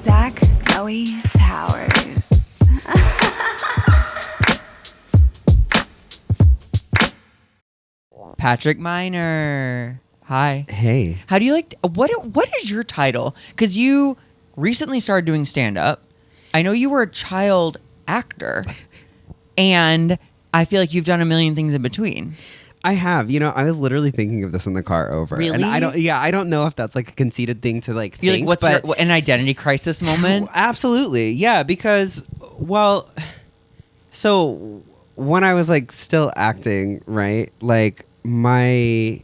Zach Noe Towers. Patrick Miner. Hi. Hey. How do you like what is your title? Because you recently started doing stand-up. I know you were a child actor. And I feel like you've done a million things in between. I have. I was literally thinking of this in the car over. Really? And I don't know if that's like a conceited thing to like You're think. like, an identity crisis moment? Absolutely. Yeah, because, so when I was like still acting, right? Like my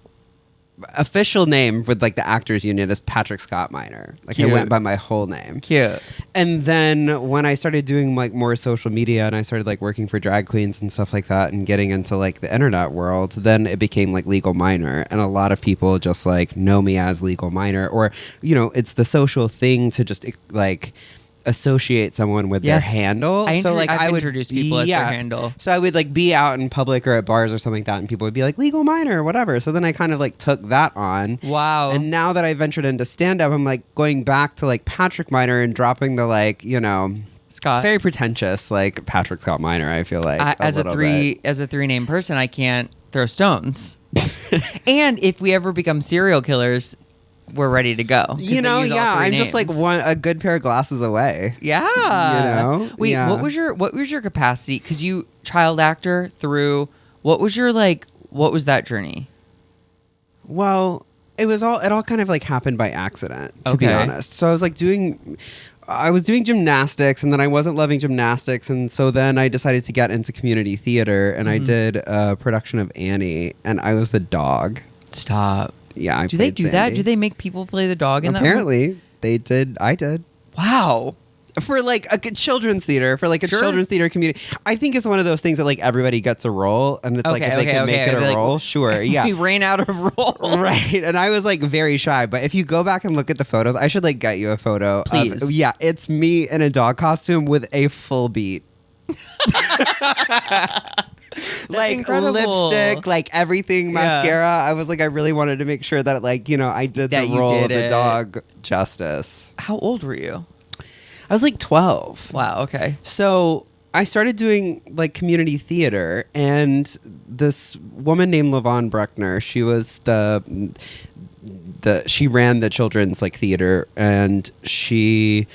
official name with like the actors union is Patrick Scott Miner. Like Cute. I went by my whole name. Cute. And then when I started doing like more social media and I started like working for drag queens and stuff like that and getting into like the internet world, then it became like Legal Minor. And a lot of people just like know me as Legal Minor, or, it's the social thing to just like associate someone with their handle. I would introduce people as their yeah. handle. So I would like be out in public or at bars or something like that, and people would be like Legal Minor or whatever. So then I kind of like took that on. Wow. And now that I ventured into stand up, I'm like going back to like Patrick Miner and dropping the like, Scott. It's very pretentious, like Patrick Scott Miner, I feel like. As a three-name person, I can't throw stones. And if we ever become serial killers, we're ready to go. I'm just like a good pair of glasses away. Yeah. Wait, Yeah. what was your capacity? Because you child actor through, what was that journey? Well, it all kind of like happened by accident, to be honest. So I was doing gymnastics, and then I wasn't loving gymnastics, and so then I decided to get into community theater, and I did a production of Annie, and I was the dog. Stop. Yeah, do they do that? Do they make people play the dog in that? Apparently, they did. I did. Wow. For like a children's theater, children's theater community. I think it's one of those things that like everybody gets a role, and it's like if they can make it a role, sure. Yeah. We ran out of role. Right. And I was like very shy, but if you go back and look at the photos, I should like get you a photo. Please. Yeah, it's me in a dog costume with a full beat. Like incredible. Lipstick, like everything, mascara. I was like, I really wanted to make sure that like, I did the role of the dog justice. How old were you? I was like 12. Wow, okay. So I started doing like community theater, and this woman named LaVon Bruckner, she was she ran the children's like theater, and she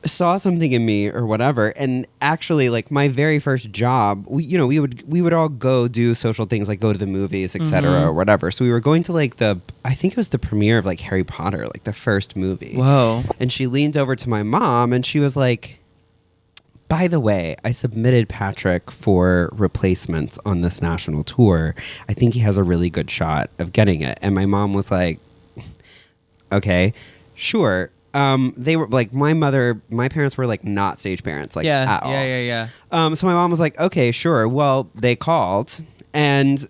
saw something in me or whatever. And actually, like my very first job, we would all go do social things, like go to the movies, etc. or whatever. So we were going to like I think it was the premiere of like Harry Potter, like the first movie. Whoa. And she leaned over to my mom and she was like, by the way, I submitted Patrick for replacements on this national tour. I think he has a really good shot of getting it. And my mom was like, okay, sure. They were like, my parents were like not stage parents, like at all. Yeah. So my mom was like, okay, sure. Well, they called, and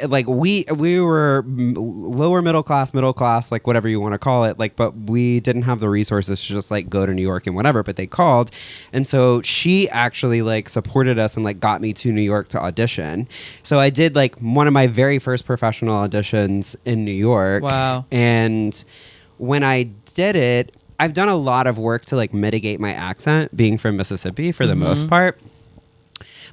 like we were lower middle class, like whatever you want to call it, like, but we didn't have the resources to just like go to New York and whatever, but they called. And so she actually like supported us and like got me to New York to audition. So I did like one of my very first professional auditions in New York. Wow. And when I did it, I've done a lot of work to like mitigate my accent, being from Mississippi for the most part.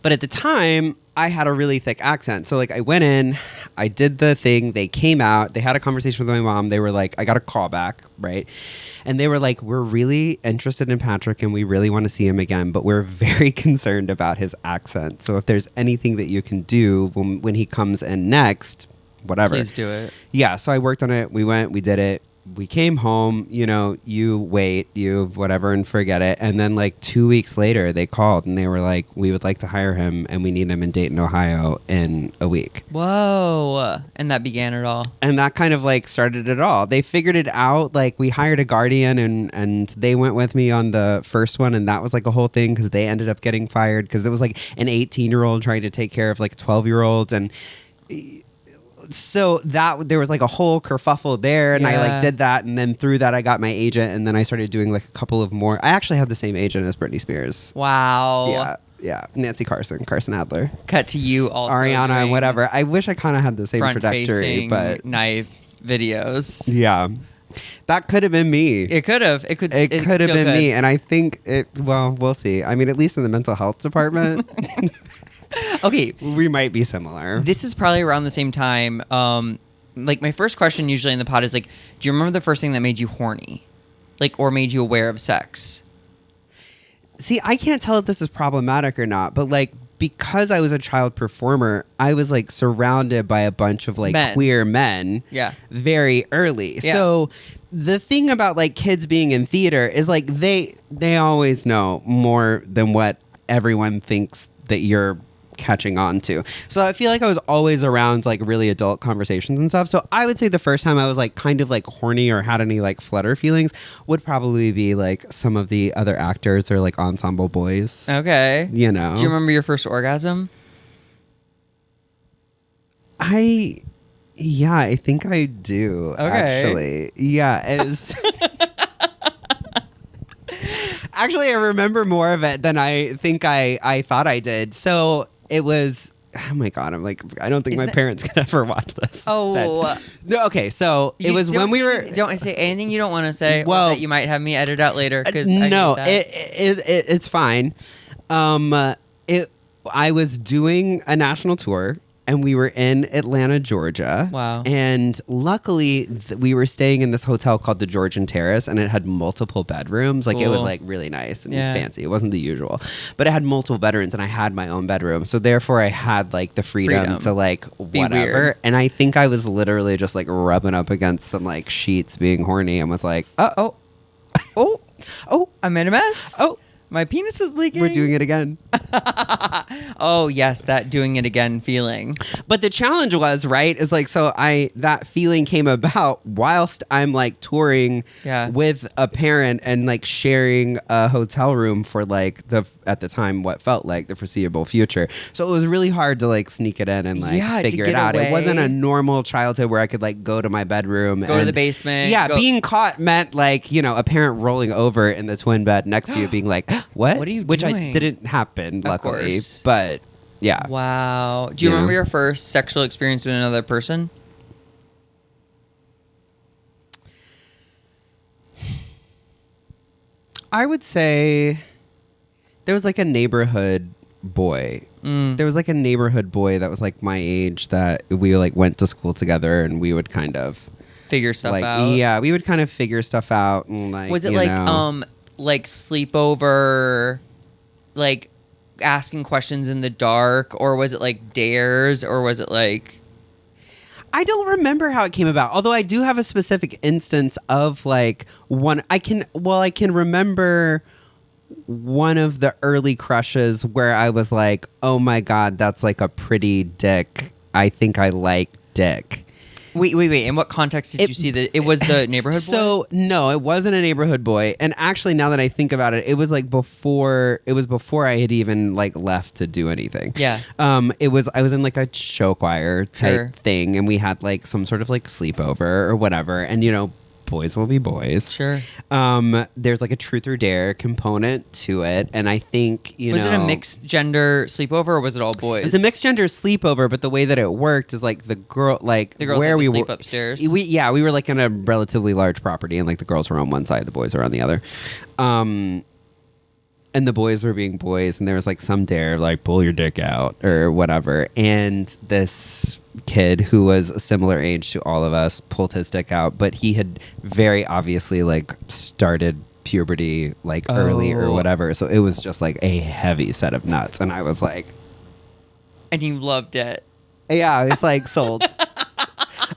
But at the time, I had a really thick accent. So like I went in, I did the thing, they came out, they had a conversation with my mom. They were like, I got a call back, right? And they were like, we're really interested in Patrick and we really want to see him again, but we're very concerned about his accent. So if there's anything that you can do when he comes in next, whatever. Please do it. Yeah, so I worked on it. We went, we did it. We came home, you wait, you whatever, and forget it. And then like 2 weeks later, they called and they were like, we would like to hire him and we need him in Dayton, Ohio in a week. Whoa. And that began it all. And that kind of like started it all. They figured it out. Like we hired a guardian and they went with me on the first one. And that was like a whole thing because they ended up getting fired because it was like an 18-year-old trying to take care of like a 12-year-old. And so that there was like a whole kerfuffle there, and I like did that, and then through that I got my agent, and then I started doing like a couple of more. I actually had the same agent as Britney Spears. Wow. Yeah, Nancy Carson Adler. Cut to you also Ariana and whatever. I wish I kind of had the same trajectory, but knife videos. Yeah. That could have been me. It could have. It could. It could have still been me, and I think it. Well, we'll see. I mean, at least in the mental health department, Okay, we might be similar. this is probably around the same time. Like my first question usually in the pod is like, do you remember the first thing that made you horny, like, or made you aware of sex? See, I can't tell if this is problematic or not, but like because I was a child performer, I was like surrounded by a bunch of like Men. queer men Yeah. very early. Yeah. So the thing about like kids being in theater is like they always know more than what everyone thinks that you're catching on to. So I feel like I was always around like really adult conversations and stuff. So I would say the first time I was like kind of like horny or had any like flutter feelings would probably be like some of the other actors or like ensemble boys. Okay. You know. Do you remember your first orgasm? I think I do. Okay. Actually. Yeah. It was Actually, I remember more of it than I think I thought I did. So it was. Oh my god! I'm like, I don't think Isn't my that- parents can ever watch this. Oh. No. Okay. So it was when we were. Don't say anything you don't want to say. Well- or that you might have me edit out later. Because No, it's fine. I was doing a national tour. And we were in Atlanta, Georgia. Wow. And luckily, we were staying in this hotel called the Georgian Terrace, and it had multiple bedrooms. Like, it was, Cool. like, really nice and Yeah. fancy. It wasn't the usual. But it had multiple bedrooms, and I had my own bedroom. So, therefore, I had, like, the freedom to, like, Be whatever. weird. And I think I was literally just, like, rubbing up against some, like, sheets being horny and was like, Oh, I made a mess. Oh. My penis is leaking. we're doing it again. Oh yes, that doing it again feeling. But the challenge was, right, is like, so that feeling came about whilst I'm like touring Yeah. with a parent and like sharing a hotel room for like at the time, what felt like the foreseeable future. So it was really hard to like sneak it in and like Yeah, to figure it get out. It wasn't a away. normal childhood where I could like go to my bedroom. Go to and- the basement. Yeah, go- being caught meant like, you know, a parent rolling over in the twin bed next to you being like, what? What are you Which doing? didn't happen, luckily. course. But yeah. Wow. Do you Yeah. remember your first sexual experience with another person? I would say there was like a neighborhood boy. There was like a neighborhood boy that was like my age that we like went to school together and we would kind of Figure stuff like out. yeah, we would kind of figure stuff out and like Was it you like know. like sleepover, like asking questions in the dark, or was it like dares, or was it like I don't remember how it came about. Although I do have a specific instance of like one I can remember one of the early crushes where I was like, "Oh my god, that's like a pretty dick. I think I like dick." wait? In what context did you see that it was the neighborhood boy? So no, it wasn't a neighborhood boy. And actually, now that I think about it, it was like before. It was before I had even like left to do anything. Yeah. I was in like a show choir type Sure. thing, and we had like some sort of like sleepover or whatever. And you know, boys will be boys. Sure. There's like a truth or dare component to it, and I think Was it a mixed gender sleepover, or was it all boys? It was a mixed gender sleepover, but the way that it worked is like the girls had where to we sleep were upstairs? We were like in a relatively large property, and like the girls were on one side, the boys were on the other. And the boys were being boys, and there was like some dare, like pull your dick out or whatever. And this kid who was a similar age to all of us pulled his dick out, but he had very obviously like started puberty like early or Oh. whatever. So it was just like a heavy set of nuts, and I was like, and you loved it. yeah, it's like sold.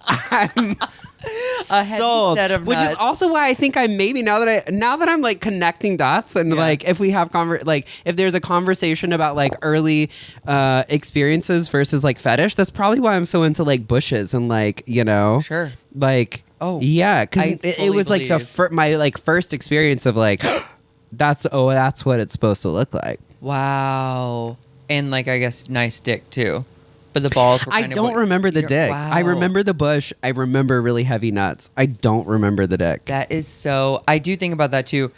I'm A heavy sold, set of which is nuts. also why I think I maybe now that I'm like connecting dots and Yeah. like if we have if there's a conversation about like early experiences versus like fetish, that's probably why I'm so into like bushes and like, you know, Sure. like Oh, yeah, because I it fully was like believe. my like first experience of like that's what it's supposed to look like. Wow. And like I guess nice dick too. But the balls were I kind of don't what- remember the you don't- dick. Wow. I remember the bush. I remember really heavy nuts. I don't remember the dick. That is so. I do think about that too.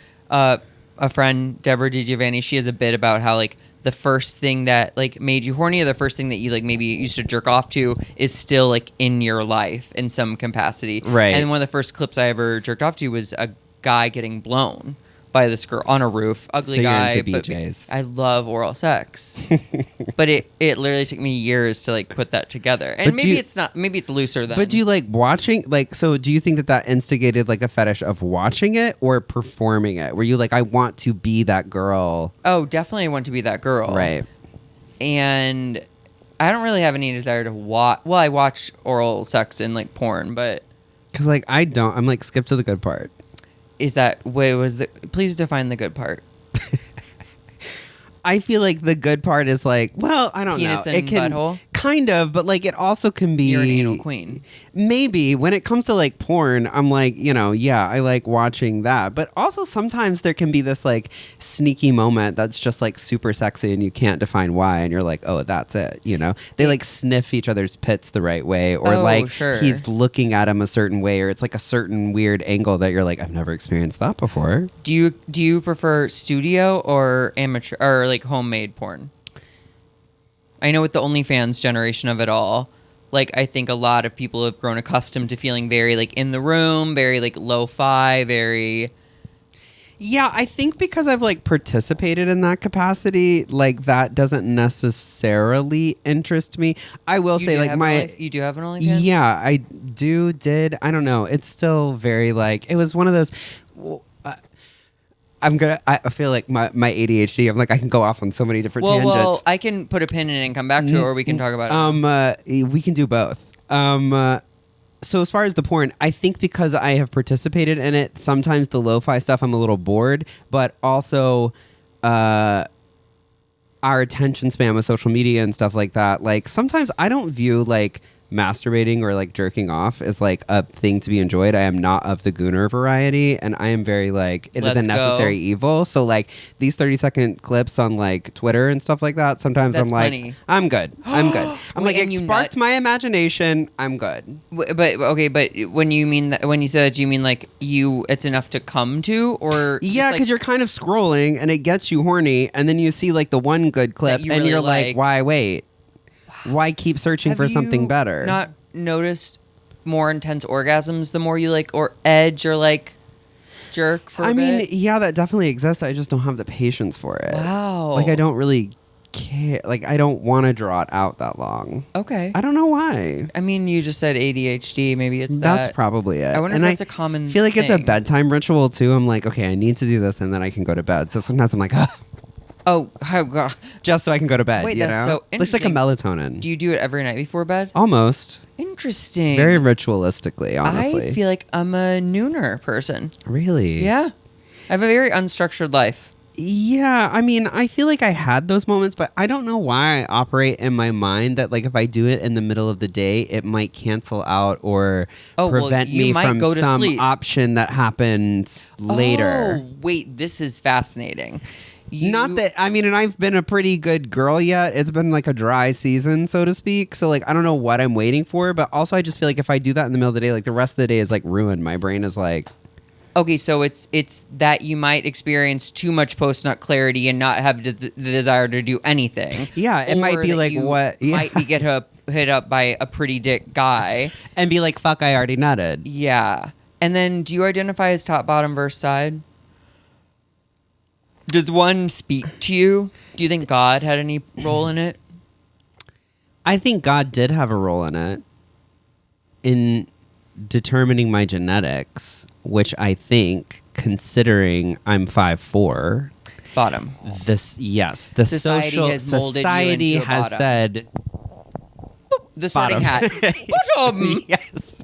a friend, Deborah DiGiovanni, she has a bit about how like the first thing that like made you horny, or the first thing that you like maybe used to jerk off to, is still like in your life in some capacity. Right. And one of the first clips I ever jerked off to was a guy getting blown by this girl on a roof. Ugly So you're guy. into But BJs. I love oral sex. But it literally took me years to like put that together. And But maybe it's not, maybe it's looser than. But do you like watching, like, so do you think that that instigated like a fetish of watching it or performing it? Were you like, I want to be that girl? Oh, definitely I want to be that girl. Right. And I don't really have any desire to watch. Well, I watch oral sex in like porn, but Because like I don't, I'm like, skip to the good part. is that way was the? Please define the good part. I feel like the good part is like, well, I don't Penis know. and It can butthole? kind of, but like it also can be. You're an anal queen. Maybe when it comes to like porn, I'm like, you know, yeah, I like watching that. But also sometimes there can be this like sneaky moment that's just like super sexy and you can't define why. And you're like, oh, that's it. You know, they like sniff each other's pits the right way, or Oh, like sure. he's looking at him a certain way, or it's like a certain weird angle that you're like, I've never experienced that before. Do you prefer studio or amateur or like homemade porn? I know with the OnlyFans generation of it all, like I think a lot of people have grown accustomed to feeling very like in the room, very like lo-fi, very. Yeah, I think because I've like participated in that capacity, like that doesn't necessarily interest me. I will You say do like have you do have an OnlyFans? yeah, I did. I don't know. It's still very like, it was one of those. I feel like my ADHD, I'm like, I can go off on so many different tangents. Well, I can put a pin in it and come back to it, or we can talk about it. We can do both. So as far as the porn, I think because I have participated in it, sometimes the lo-fi stuff I'm a little bored, but also our attention span with social media and stuff like that. Like sometimes I don't view like masturbating or like jerking off as like a thing to be enjoyed. I am not of the gooner variety, and I am very like, it is a Let's necessary go. evil. So like these 30-second clips on like Twitter and stuff like that, sometimes That's I'm like, plenty. I'm good. I'm good. I'm Wait, like, and it you sparked nut- my imagination. I'm good. But okay, but when you mean that, when you said that, do you mean like it's enough to come to, or Yeah, just, because like, you're kind of scrolling and it gets you horny, and then you see like the one good clip, you and really you're like, like. why wait? Why keep searching have for something you better? Not noticed more intense orgasms the more you like or edge or like jerk for a mean, bit? yeah, that definitely exists. I just don't have the patience for it. Wow. Like I don't really care. Like I don't want to draw it out that long. Okay. I don't know why. I mean, you just said ADHD. Maybe it's That's that. probably it. I wonder And if that's a common feel like it's a thing. bedtime ritual too. I'm like, okay, I need to do this, and then I can go to bed. So sometimes I'm like, Oh God. just so I can go to bed. Wait, you that's know, so it's like a interesting. melatonin. Do you do it every night before bed? Almost. Interesting. Very ritualistically, honestly. I feel like I'm a nooner person. Really? Yeah. I have a very unstructured life. Yeah, I mean, I feel like I had those moments, but I don't know why I operate in my mind that like if I do it in the middle of the day, it might cancel out or Oh, well, prevent you me might from go to some sleep. option that happens later. Oh, wait, this is fascinating. Not that, I mean, and I've been a pretty good girl yet. It's been like a dry season, so to speak. So like, I don't know what I'm waiting for, but also I just feel like if I do that in the middle of the day, like the rest of the day is like ruined. My brain is like, Okay, so it's that you might experience too much post-nut clarity and not have the desire to do anything. Yeah, it might Or be that like you what- yeah. might be hit up by a pretty dick guy. and be like, fuck, I already nutted. Yeah. And then do you identify as top, bottom, versus side? Does one speak to you? Do you think God had any role in it? I think God did have a role in it in determining my genetics, which I think, considering I'm 5'4", Bottom. the Society social has molded you society into a has bottom. said The sorting bottom. hat. Bottom. Yes.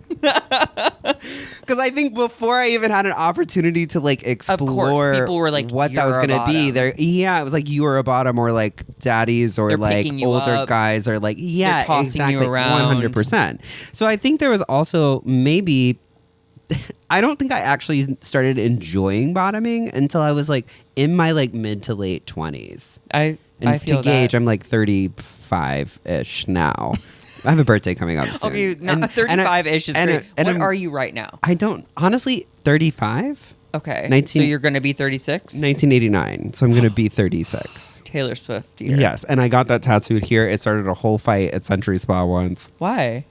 Because I think before I even had an opportunity to like explore people were like, what that was "You're a going to be, bottom." there, yeah, it was like you were a bottom, or like daddies, or They're like picking you older up. guys, or like yeah, tossing you exactly, around. 100%. So I think there was also maybe. I don't think I actually started enjoying bottoming until I was like in my like mid to late 20s. I And feel to gauge, that. I'm like 35-ish now. I have a birthday coming up soon. Okay, not 35-ish is great. and What I'm- are you right now? I don't honestly 35. Okay. 19 so you're going to be 36? 1989. So I'm going to be 36. Taylor Swift year. Yes, and I got that tattooed here. It started a whole fight at Century Spa once. Why?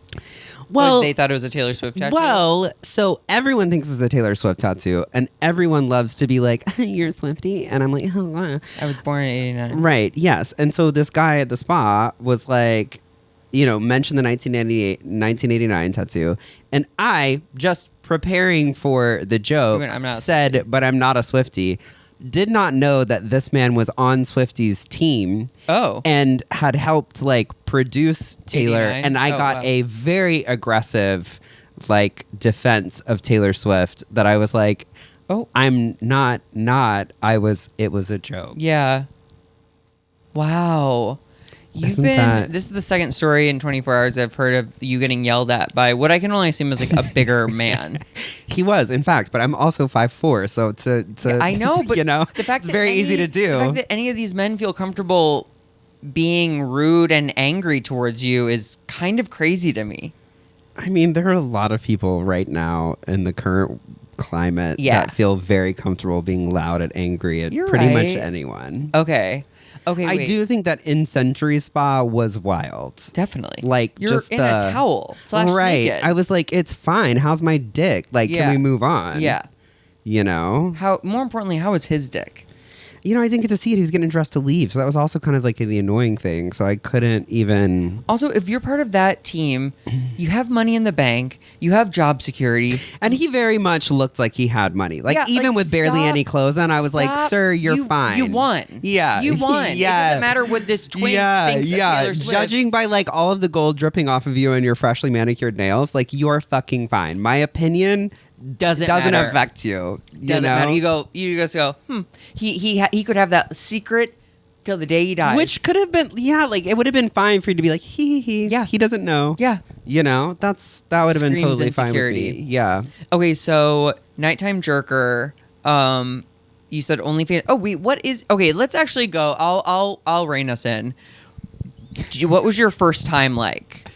Well, They thought it was a Taylor Swift tattoo? Well, so everyone thinks it's a Taylor Swift tattoo, and everyone loves to be like, "You're a Swiftie," and I'm like, "Hello." I was born in 89. Right? Yes. And so this guy at the spa was like, mentioned the 1989 tattoo, and I, just preparing for the joke, went, "I'm not a said, "But I'm not a Swiftie." Did not know that this man was on Swiftie's team. Oh. And had helped produce Taylor, 89? and I got wow. a very aggressive defense of Taylor Swift that I was like, Oh. I'm not it was a joke. Yeah. Wow. Isn't that- This is the second story in 24 hours I've heard of you getting yelled at by what I can only assume is a bigger man. He was, in fact, but I'm also 5'4", so to I know, but the fact it's that very easy to do. The fact that any of these men feel comfortable being rude and angry towards you is kind of crazy to me. I mean, there are a lot of people right now in the current climate Yeah. that feel very comfortable being loud and angry at You're pretty much right. anyone. Okay. Okay, I wait. do think that in Century Spa was wild. Definitely. You're Just in a towel / right. naked. I was like, it's fine. How's my dick? Can Yeah. we move on? Yeah. More importantly, how was his dick? I didn't get to see it. He was getting dressed to leave. So that was also kind of the annoying thing. So I couldn't even. Also, if you're part of that team, you have money in the bank, you have job security. And he very much looked like he had money. Yeah, even with barely stop- any clothes on, I was like, stop. sir, you're You- fine. You won. Yeah. You won. Yeah. It doesn't matter what this twink thinks of Taylor Swift. Judging by all of the gold dripping off of you and your freshly manicured nails, you're fucking fine. My opinion Doesn't matter. affect you. Doesn't matter. You just go, he could have that secret till the day he dies. Which could have been, it would have been fine for you to be like, he. Yeah. He doesn't know. Yeah. That would have been Screams totally fine with insecurity. me. Yeah. Okay, so Nighttime Jerker, you said OnlyFans. Oh wait, what is? Okay, let's actually go. I'll rein us in. What was your first time like?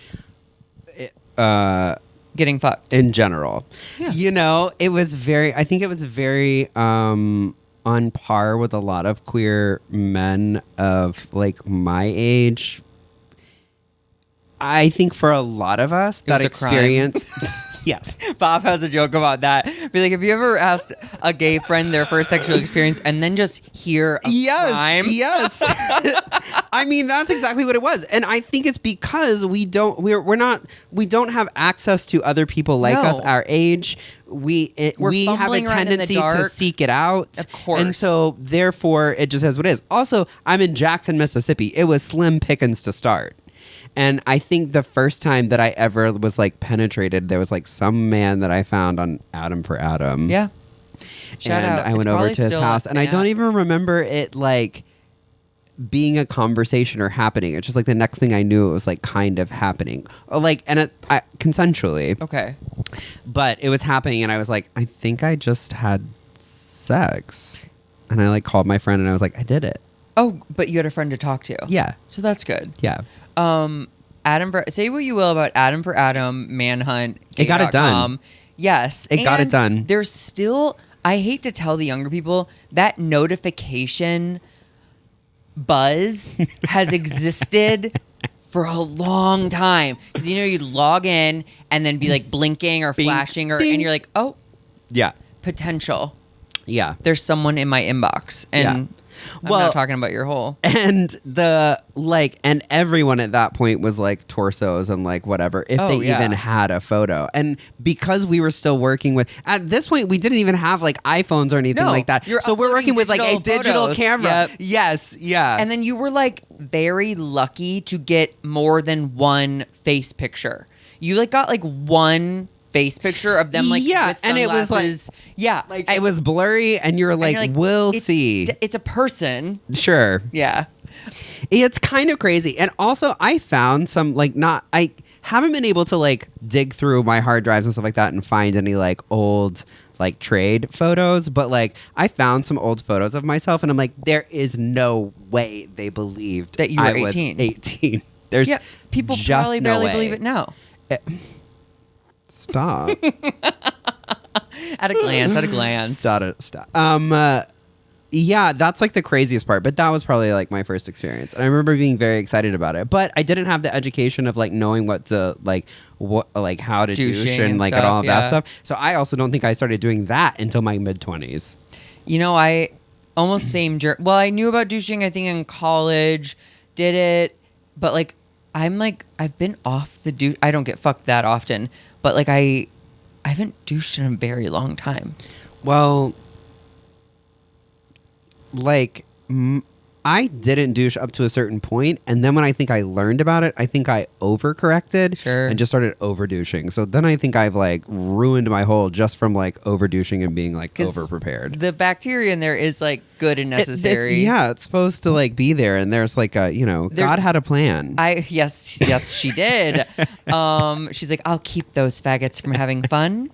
Getting fucked. In general. Yeah. I think it was very on par with a lot of queer men of my age. I think for a lot of us, that was a crime. experience. Yes. Bob has a joke about that. Be like, have you ever asked a gay friend their first sexual experience and then just hear a crime? Yes. I mean, that's exactly what it was. And I think it's because we don't have access to other people like No. us our age. We have a fumbling around in the tendency to dark. seek it out. Of course. And so therefore it just is what it is. Also, I'm in Jackson, Mississippi. It was slim pickings to start. And I think the first time that I ever was penetrated, there was some man that I found on Adam for Adam. Yeah. Shout and out. I It's went over probably to his still house, and I an don't app. even remember it being a conversation or happening. It's just the next thing I knew, it was kind of happening, consensually. Okay. But it was happening, and I was like, I think I just had sex, and I called my friend, and I was like, I did it. Oh, but you had a friend to talk to. Yeah, So that's good. yeah. Say what you will about Adam for Adam, Manhunt. It got it done. Yes. It got it and done. There's still, I hate to tell the younger people, that notification buzz has existed for a long time. Because, you'd log in and then be blinking or Bing, flashing, ding. and you're like, oh, Yeah, potential. yeah. There's someone in my inbox. And I'm Well- not talking about your hole. And and everyone at that point was torsos and whatever, if Oh, they yeah. even had a photo. And because we were still working with, at this point, we didn't even have iPhones or anything No, like that. you're So we're working uploading with a digital digital photos. camera. Yep. Yes. Yeah. And then you were very lucky to get more than one face picture. You got one face picture of them Yeah, with and it was, sunglasses. Yeah, it was blurry, and you were and you're we'll it's see. It's a person. Sure. Yeah. It's kind of crazy. And also, I found some, I haven't been able to, dig through my hard drives and stuff like that and find any, old, trade photos. But, I found some old photos of myself, and I'm like, there is no way they believed That you were I was 18. 18. There's Yeah. People just probably no barely way. believe it now. Stop. At a glance, at a glance. Stop. Yeah, that's like the craziest part. But that was probably like my first experience, and I remember being very excited about it. But I didn't have the education of like knowing what to like how to douche Douching and and like stuff, all of that yeah. stuff. So I also don't think I started doing that until my mid-20s. You know, I almost same journey. Well, I knew about douching, I think, in college, did it, but like, I've been off the douche. I don't get fucked that often, but like, I haven't douched in a very long time. Well, like I didn't douche up to a certain point, and then when I think I learned about it, I think I overcorrected Sure. and just started over douching. So then I think I've like ruined my whole just from like over douching and being like 'Cause over prepared. The bacteria in there is like good and necessary. It's supposed to like be there, and there's like a God had a plan. Yes, she did. She's like, I'll keep those faggots from having fun.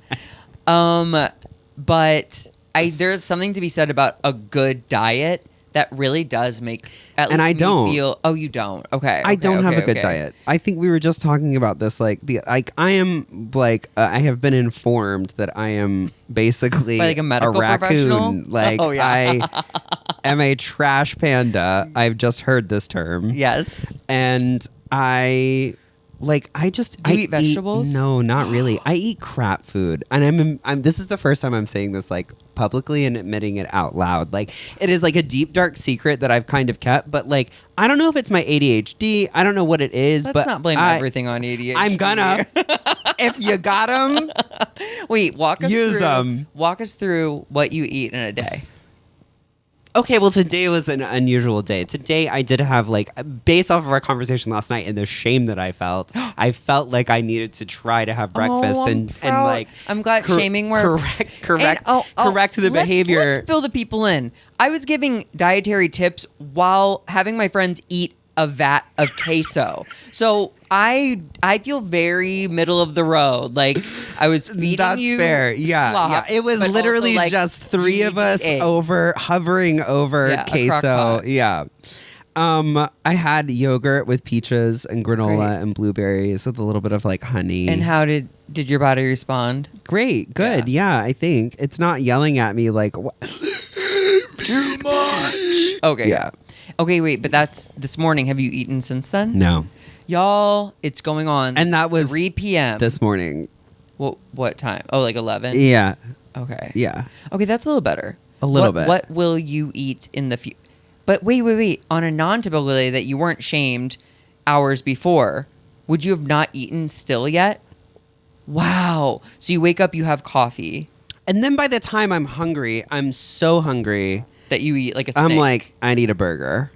But there's something to be said about a good diet that really does make at And least I me don't. feel. Oh, you don't. Okay. I don't have a good okay. diet. I think we were just talking about this. Like I am like I have been informed that I am basically By, like, a medical raccoon. professional? Like Oh, yeah. I am a trash panda. I've just heard this term. Yes. And I just Do you I eat vegetables? No, not really. I eat crap food, and I'm. This is the first time I'm saying this like publicly and admitting it out loud. Like it is like a deep dark secret that I've kind of kept, but like I don't know if it's my ADHD. I don't know what it is. Let's but not blame everything on ADHD. I'm gonna. If you got them, Wait, walk us Use through. 'em. Walk us through what you eat in a day. okay. Well, today was an unusual day. Today I did have like, based off of our conversation last night and the shame that I felt like I needed to try to have breakfast I'm and proud. like. I'm glad shaming works. Correct the let's- behavior. Let's fill the people in. I was giving dietary tips while having my friends eat a vat of queso. So I feel very middle of the road. Like I was feeding That's you fair. Yeah, slop, yeah. It was but literally also, like, just three you of need us eggs. hovering over Yeah, a crock queso. pot. Yeah. I had yogurt with peaches and granola Great. and blueberries with a little bit of like honey. And how did your body respond? Great, good. Yeah. I think it's not yelling at me like too much. Okay. Yeah. Okay, wait, but that's this morning. Have you eaten since then? No. Y'all, it's going on. And that was 3 p.m. this morning. What time? Oh, like 11? Yeah. Okay. Yeah. Okay, that's a little better. A little bit. What will you eat in the future? But wait. On a non-typical day that you weren't shamed hours before, would you have not eaten still yet? Wow. So you wake up, you have coffee. And then by the time I'm hungry, I'm so hungry. That you eat like a snake. I'm like, I need a burger.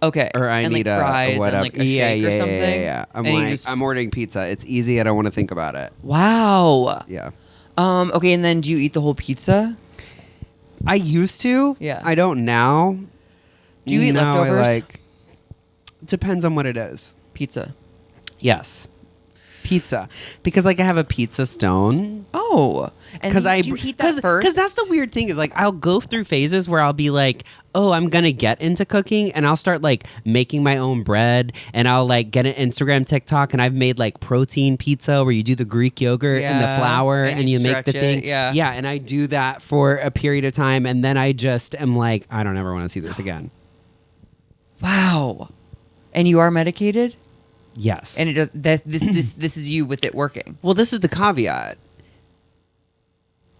Okay. Or I and need like fries a whatever. and like a shake or something. Yeah. I'm And you like, just- I'm ordering pizza. It's easy. I don't want to think about it. Wow. Yeah. Okay, and then do you eat the whole pizza? I used to. Yeah. I don't now. Do you eat Now leftovers? I like. Depends on what it is. Pizza. Yes. Pizza, because like I have a pizza stone. Oh, and Because do you heat that first? Because that's the weird thing is like I'll go through phases where I'll be like, oh, I'm gonna get into cooking, and I'll start like making my own bread, and I'll like get an Instagram TikTok, and I've made like protein pizza where you do the Greek yogurt and the Yeah, flour, and and you you make the stretch thing. it, yeah. yeah, and I do that for a period of time, and then I just am like, I don't ever want to see this again. Wow. And you are medicated? Yes, And it does that this is you with it working. well, this is the caveat.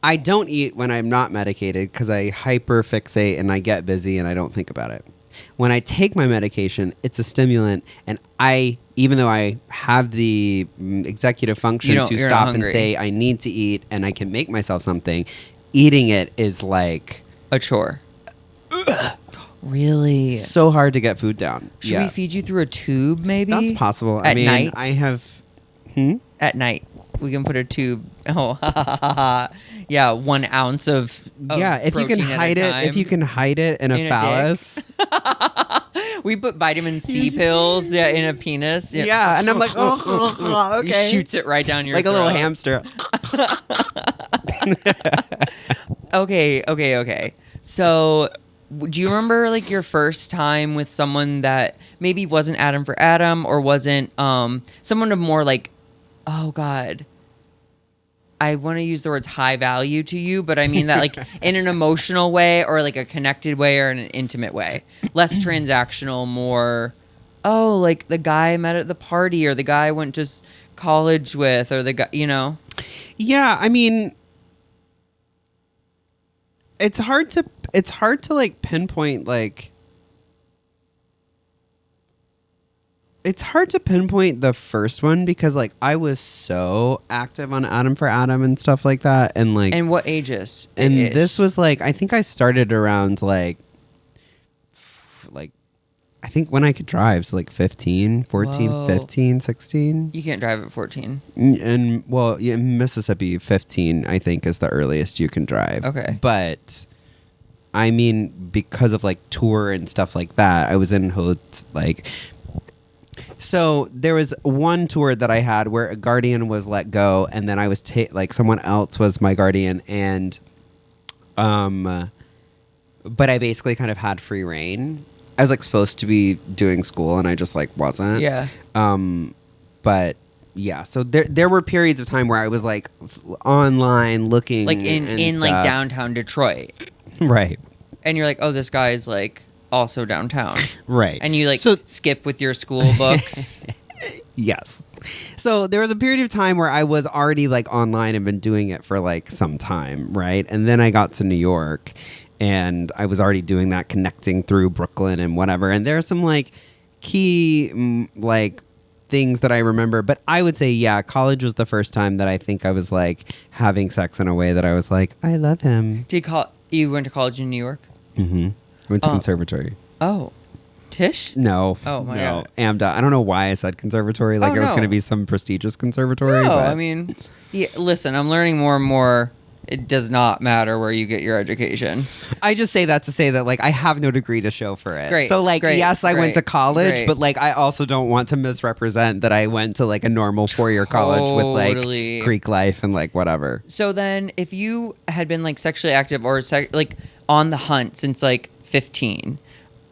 I don't eat when I'm not medicated because I hyperfixate and I get busy and I don't think about it. When I take my medication, it's a stimulant, and even though I have the executive function to you're not stop and hungry. say I need to eat and I can make myself something, eating it is like A chore. Really? so hard to get food down. Should we feed you through a tube maybe? That's possible. I At mean, night? I have. At night. We can put a tube. Oh, yeah, 1 ounce of Yeah, if you can protein at a hide it, time. if you can hide it in a In a dick. phallus. We put vitamin C pills in a penis. Yeah, and I'm like, oh, He okay. shoots it right down your like a little throat. hamster. Okay. So, do you remember like your first time with someone that maybe wasn't Adam for Adam or wasn't someone of more like, oh God, I want to use the words high value to you, but I mean that like in an emotional way or like a connected way or in an intimate way. Less transactional, more, oh, like the guy I met at the party or the guy I went to college with or the guy, you know? Yeah, I mean, it's hard to like pinpoint like it's hard to pinpoint the first one because like I was so active on Adam for Adam and stuff like that and like And what ages? and this was like I think I started around like I think when I could drive, so like 15, 14, Whoa. 15, 16. You can't drive at 14. And well, yeah, in Mississippi, 15 I think is the earliest you can drive. Okay. But I mean, because of like tour and stuff like that, I was in like. So there was one tour that I had where a guardian was let go, and then I was like someone else was my guardian, and but I basically kind of had free reign. I was like supposed to be doing school, and I just like wasn't. Yeah. But yeah, so there were periods of time where I was like online looking, Like in like downtown Detroit. Right. And you're like, oh, this guy's like also downtown. Right. And you like skip with your school books. Yes. So there was a period of time where I was already like online and been doing it for like some time, right? And then I got to New York and I was already doing that, connecting through Brooklyn and whatever. And there are some like key like things that I remember, but I would say, yeah, college was the first time that I think I was like having sex in a way that I was like, I love him. You went to college in New York? Mm-hmm. Went to conservatory. Oh. Tisch? No. Oh, my no. God. AMDA. I don't know why I said conservatory. Like it was going to be some prestigious conservatory. No, but I mean, yeah, listen, I'm learning more and more. It does not matter where you get your education. I just say that to say that like I have no degree to show for it. Great. So like yes, I went to college, great. but like I also don't want to misrepresent that I went to like a normal 4-year college with like Totally. Greek life and like whatever. So then if you had been like sexually active or like on the hunt since like 15,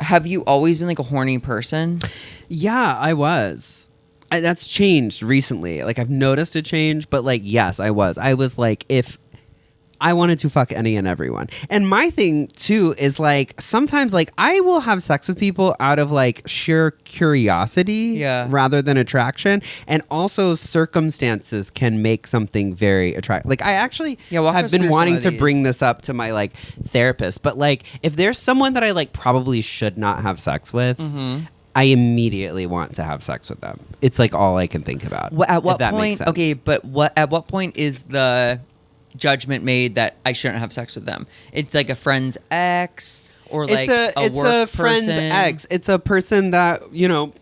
have you always been like a horny person? Yeah, I was. That's changed recently. Like I've noticed a change, but like yes, I was. I was like if I wanted to fuck any and everyone. And my thing too is like sometimes like I will have sex with people out of like sheer curiosity rather than attraction. And also circumstances can make something very attractive. Like I actually have been wanting to bring this up to my like therapist. But like if there's someone that I like probably should not have sex with, I immediately want to have sex with them. It's like all I can think about. At what point? Okay, but at what point is the judgment made that I shouldn't have sex with them? It's like a friend's ex or like it's a friend's ex. It's a person that, you know,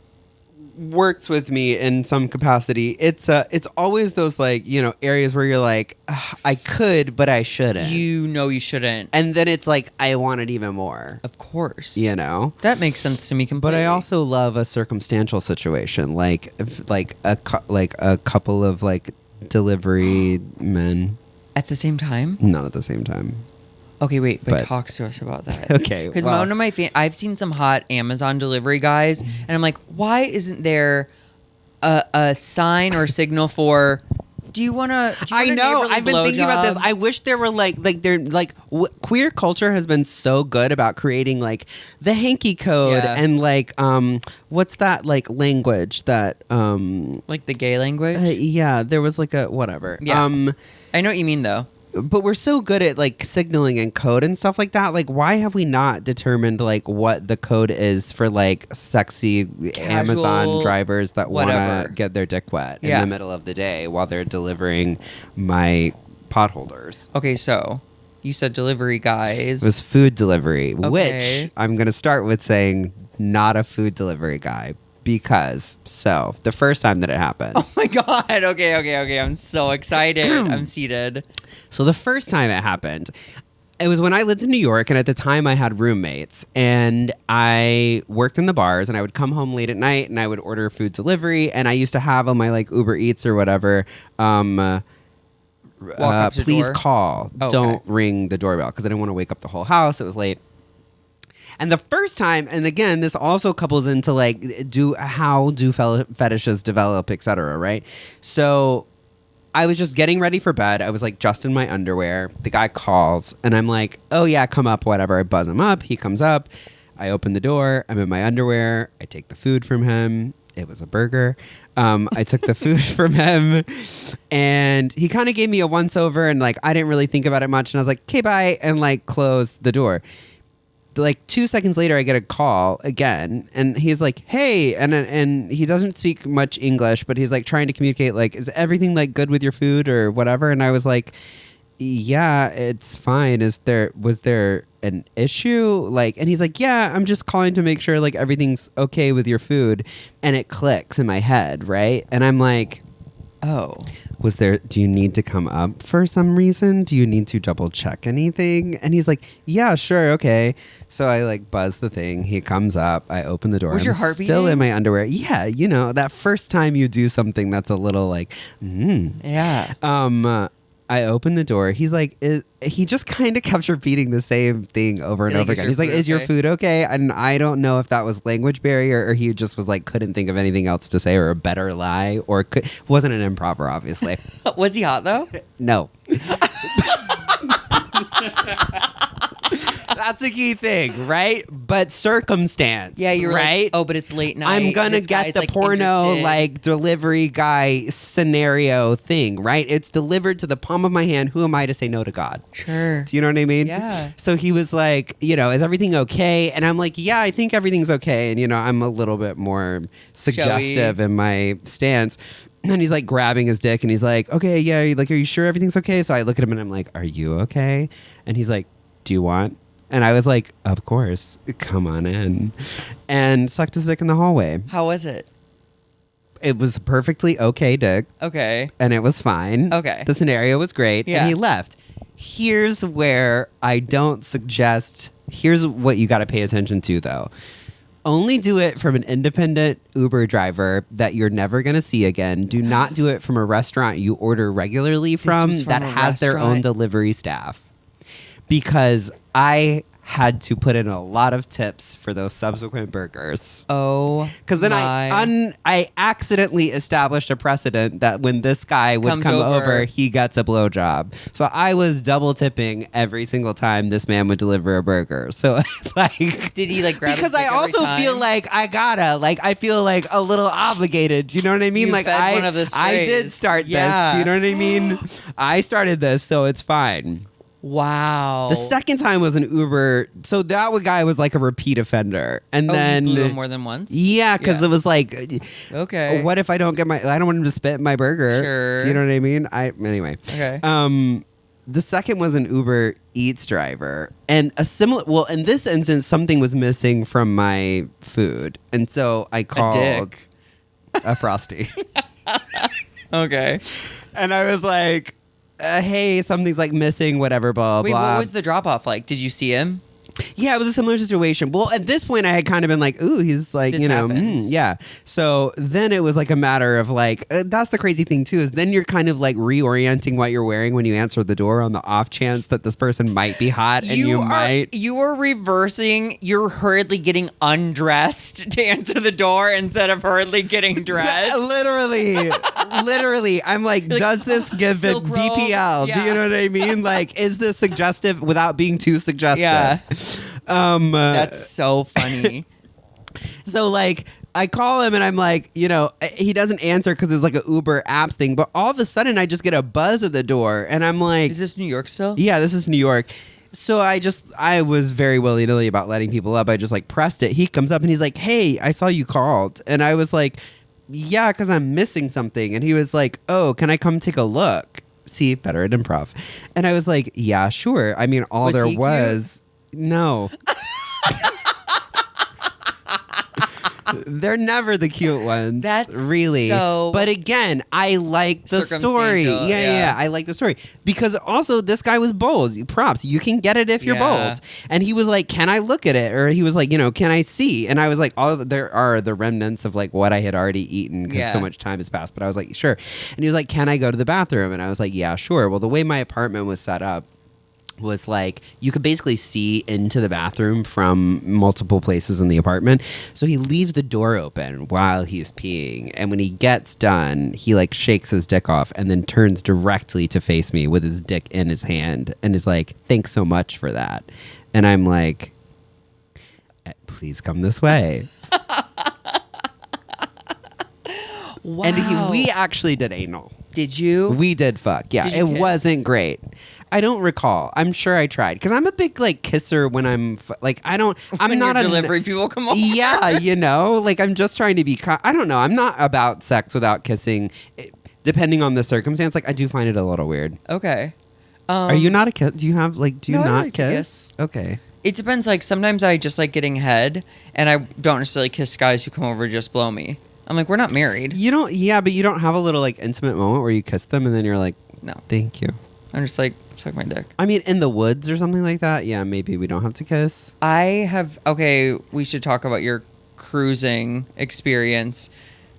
works with me in some capacity. It's always those like, you know, areas where you're like, I could, but I shouldn't. You know you shouldn't. And then it's like, I want it even more. Of course. You know? That makes sense to me completely. But I also love a circumstantial situation. Like a couple of like delivery men. At the same time? Not at the same time. Okay, wait, but talk to us about that. Okay, because one of my I've seen some hot Amazon delivery guys, and I'm like, why isn't there a sign or signal for? Do you want to? I know. I've been thinking about this. I wish there were queer culture has been so good about creating like the hanky code and like what's that like language that like the gay language? Yeah, there was like a whatever. Yeah. I know what you mean though. But we're so good at like signaling and code and stuff like that. Like, why have we not determined like what the code is for like sexy Casual, Amazon drivers that want whatever. to get their dick wet in the middle of the day while they're delivering my potholders? Okay, so you said delivery guys. It was food delivery, Okay. which I'm going to start with saying not a food delivery guy. Because, so, the first time that it happened. Oh my God. Okay. I'm so excited. I'm seated. So the first time it happened, it was when I lived in New York, and at the time I had roommates, and I worked in the bars, and I would come home late at night, and I would order food delivery, and I used to have on my like Uber Eats or whatever, please call, don't ring the doorbell, because I didn't want to wake up the whole house. It was late. And the first time, and again, this also couples into like, how do fetishes develop, etc., right? So I was just getting ready for bed. I was like just in my underwear. The guy calls and I'm like, oh yeah, come up, whatever. I buzz him up. He comes up. I open the door. I'm in my underwear. I take the food from him. It was a burger. I took the food from him and he kind of gave me a once over and like, I didn't really think about it much. And I was like, okay, bye. And like closed the door. Like 2 seconds later, I get a call again and he's like, hey, and he doesn't speak much English, but he's like trying to communicate like, is everything like good with your food or whatever? And I was like, yeah, it's fine. Was there an issue? Like, and he's like, yeah, I'm just calling to make sure like everything's okay with your food. And it clicks in my head, right? And I'm like, oh, do you need to come up for some reason? Do you need to double check anything? And he's like, yeah, sure. Okay. So I like buzz the thing. He comes up. I open the door. Was your heart still beating? in my underwear? Yeah. You know, that first time you do something that's a little like, Yeah. I open the door. He's like, he just kind of kept repeating the same thing over and over again. He's like, is your food okay? And I don't know if that was language barrier or he just was like, couldn't think of anything else to say or a better lie or wasn't an improver, obviously. Was he hot though? No. That's a key thing, right? But circumstance. Yeah, you're right. Like, oh, but it's late night. I'm gonna This get guy's, the like, porno interested. like delivery guy scenario thing, right? It's delivered to the palm of my hand. Who am I to say no to God? Sure. Do you know what I mean? Yeah. So he was like, you know, is everything okay? And I'm like, yeah, I think everything's okay. And you know, I'm a little bit more suggestive in my stance. And he's like grabbing his dick and he's like, okay, yeah, like, are you sure everything's okay? So I look at him and I'm like, are you okay? And he's like, do you want? And I was like, of course, come on in. And sucked his dick in the hallway. How was it? It was perfectly okay dick. Okay. And it was fine. Okay. The scenario was great. Yeah. And he left. Here's where I don't suggest, here's what you got to pay attention to though. Only do it from an independent Uber driver that you're never going to see again. Do not do it from a restaurant you order regularly from was from that a has their own restaurant? delivery staff. Because I had to put in a lot of tips for those subsequent burgers. Oh, Because then I accidentally established a precedent that when this guy would Comes come over. over, he gets a blowjob. So I was double tipping every single time this man would deliver a burger. So like, Did he like grab? because his I dick every also time? feel like I feel like a little obligated. Do you know what I mean? You like fed one of the I did strays. start Yeah. this. Do you know what I mean? I started this, so it's fine. Wow. The second time was an Uber. So that guy was like a repeat offender. And then you blew him more than once. yeah, because Yeah. it was like, Okay. what if I don't get I don't want him to spit in my burger. Sure. Do you know what I mean? Anyway. Okay. The second was an Uber Eats driver. And in this instance, something was missing from my food. And so I called dick. a Frosty. Okay. And I was like, hey, something's like missing, whatever, blah, Wait, blah. what was the drop off like? Did you see him? Yeah, it was a similar situation. Well, at this point, I had kind of been like, ooh, he's like, This you know, happens. yeah. So then it was like a matter of like, that's the crazy thing too, is then you're kind of like reorienting what you're wearing when you answer the door on the off chance that this person might be hot and you might. You are reversing. You're hurriedly getting undressed to answer the door instead of hurriedly getting dressed. Literally. I'm like, does this give it Silk robe? BPL? Do Yeah. you know what I mean? Like, is this suggestive without being too suggestive? Yeah. That's so funny. So like I call him and I'm like, you know, he doesn't answer because it's like a Uber apps thing. But all of a sudden I just get a buzz at the door and I'm like, Is this New York still? yeah, this is New York. So I was very willy-nilly about letting people up. I just like pressed it. He comes up and he's like, hey, I saw you called. And I was like, yeah, because I'm missing something. And he was like, oh, can I come take a look? See, better at improv. And I was like, yeah, sure. I mean, all Was there he was. No. They're never the cute ones. That's really. so But again, I like the story. circumstantial, Yeah. I like the story. Because also this guy was bold. Props. You can get it if you're Yeah. bold. And he was like, can I look at it? Or he was like, you know, can I see? And I was like, there are the remnants of like what I had already eaten because so Yeah. much time has passed. But I was like, sure. And he was like, can I go to the bathroom? And I was like, yeah, sure. Well, the way my apartment was set up, was like you could basically see into the bathroom from multiple places in the apartment. So he leaves the door open while he's peeing, and when he gets done, he like shakes his dick off and then turns directly to face me with his dick in his hand and is like, "Thanks so much for that." And I'm like, "Please come this way." Wow. And we actually did anal. Did you? We did fuck. Yeah, Did you it kiss? wasn't great. I don't recall. I'm sure I tried because I'm a big like kisser when I'm like I don't. I'm When not your a delivery people come over. Yeah, you know, like I'm just trying to be. I don't know. I'm not about sex without kissing. Depending on the circumstance, like I do find it a little weird. Okay. Are you not a kiss? Do you have like? Do you No, I not like to kiss? Okay. It depends. Like sometimes I just like getting head, and I don't necessarily kiss guys who come over to just blow me. I'm like, we're not married. You don't. Yeah, but you don't have a little like intimate moment where you kiss them and then you're like, No. thank you. I'm just like, suck my dick. I mean, in the woods or something like that. Yeah, maybe we don't have to kiss. Okay, we should talk about your cruising experience.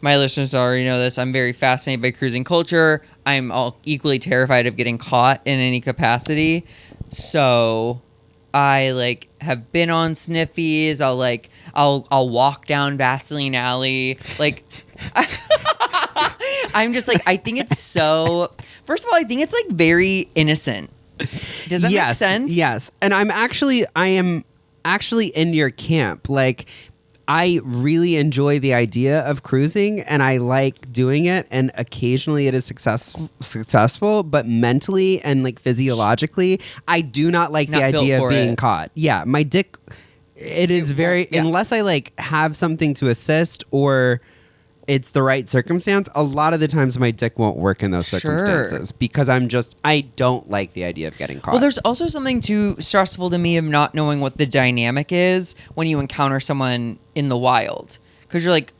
My listeners already know this. I'm very fascinated by cruising culture. I'm all equally terrified of getting caught in any capacity. So I like have been on sniffies. I'll walk down Vaseline Alley. Like I'm just like, I think it's so, first of all, I think it's like very innocent. Does that make sense? Yes. And I am actually in your camp. Like, I really enjoy the idea of cruising and I like doing it. And occasionally it is successful, but mentally and like physiologically, I do not like the Not built idea of for being it. caught. Yeah. My dick, it is very, yeah. unless I like have something to assist or it's the right circumstance, a lot of the times my dick won't work in those Sure. circumstances because I don't like the idea of getting caught. Well, there's also something too stressful to me of not knowing what the dynamic is when you encounter someone in the wild. Because you're like,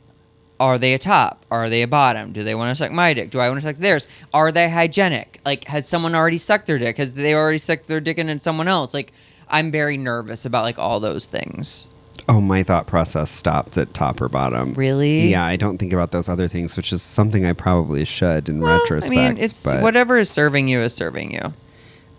are they a top? Are they a bottom? Do they want to suck my dick? Do I want to suck theirs? Are they hygienic? Like, has someone already sucked their dick? Has they already sucked their dick in someone else? Like, I'm very nervous about like all those things. Oh, my thought process stopped at top or bottom. Really? Yeah, I don't think about those other things, which is something I probably should in retrospect. I mean, it's but- whatever is serving you is serving you.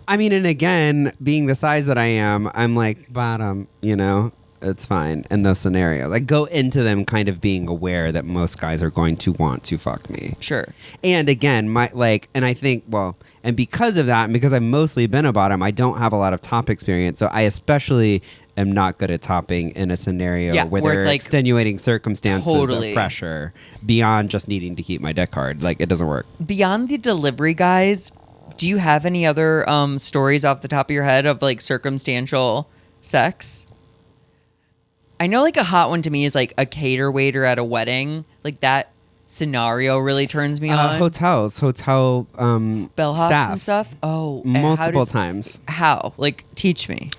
I mean, and again, being the size that I am, I'm like, bottom, you know? It's fine in those scenarios. I go into them kind of being aware that most guys are going to want to fuck me. Sure. And again, and I think, and because of that, and because I've mostly been a bottom, I don't have a lot of top experience. So I especially am not good at topping in a scenario where where there it's are like extenuating circumstances totally of pressure beyond just needing to keep my dick hard. Like, it doesn't work. Beyond the delivery guys, do you have any other stories off the top of your head of like circumstantial sex? I know like a hot one to me is like a cater waiter at a wedding. Like that scenario really turns me on. Hotel Bellhops staff. and stuff. Oh, and Multiple times. How? Like, teach me.